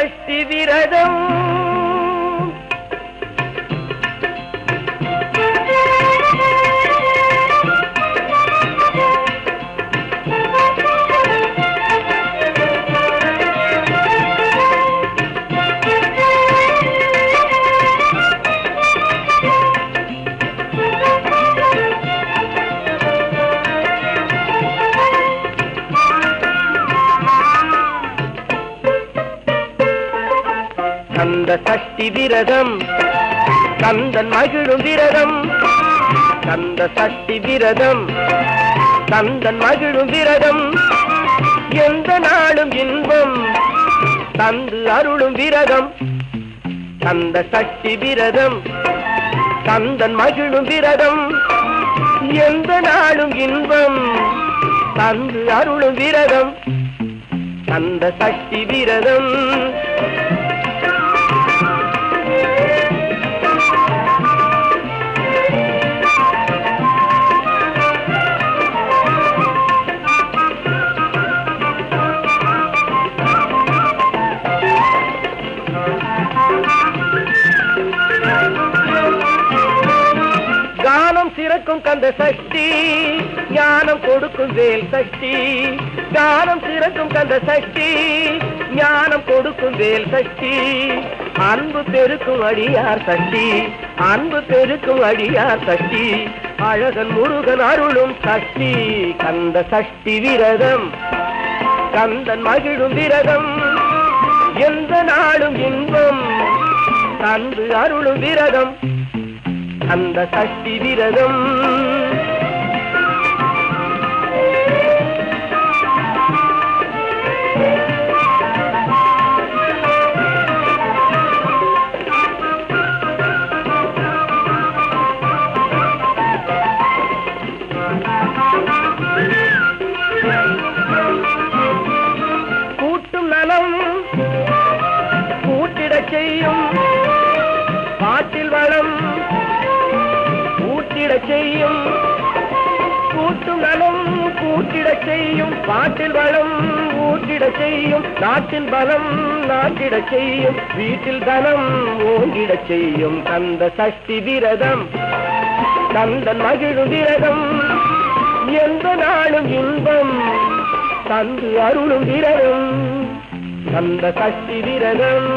சஷ்டி விரதம் கந்த சஷ்டி விரதம் கந்தன் மகிழும் விரதம் கந்த சஷ்டி விரதம் கந்தன் மகிழும் விரதம் எந்த நாளும் இன்பம் தந்து அருளும் விரதம் கந்த சஷ்டி விரதம் கந்தன் மகிழும் விரதம் எந்த நாளும் இன்பம் தந்து அருளும் விரதம் கந்த சஷ்டி விரதம் சிறக்கும் கந்த சஷ்டி ஞானம் கொடுக்கும் வேல் சஷ்டி ஞானம் சிறக்கும் கந்த சஷ்டி ஞானம் கொடுக்கும் வேல் சஷ்டி அன்பு பெருக்கும் அடியார் சஷ்டி அன்பு பெருக்கும் அடியார் சஷ்டி அழகன் முருகன் அருளும் சஷ்டி கந்த சஷ்டி விரதம் கந்தன் மகிழும் விரதம் எந்த நாளும் இன்பம் தந்து அருளும் விரதம் அந்த சஷ்டி விரதம் கூட்டும் நலம் கூட்டிடச் செய்யும் பாட்டில் வளம் செய்யும் கூட்டும் நலம் கூட்டிட செய்யும் பாட்டில் வளம் ஊட்டிட செய்யும் நாட்டின் பலம் நாட்டிட செய்யும் வீட்டில் தனம் ஓங்கிட செய்யும் கந்த சஷ்டி விரதம் கந்தன் மகிழும் விரதம் எந்த நாளும் இன்பம் தந்து அருளும் விரதம் கந்த சஷ்டி விரதம்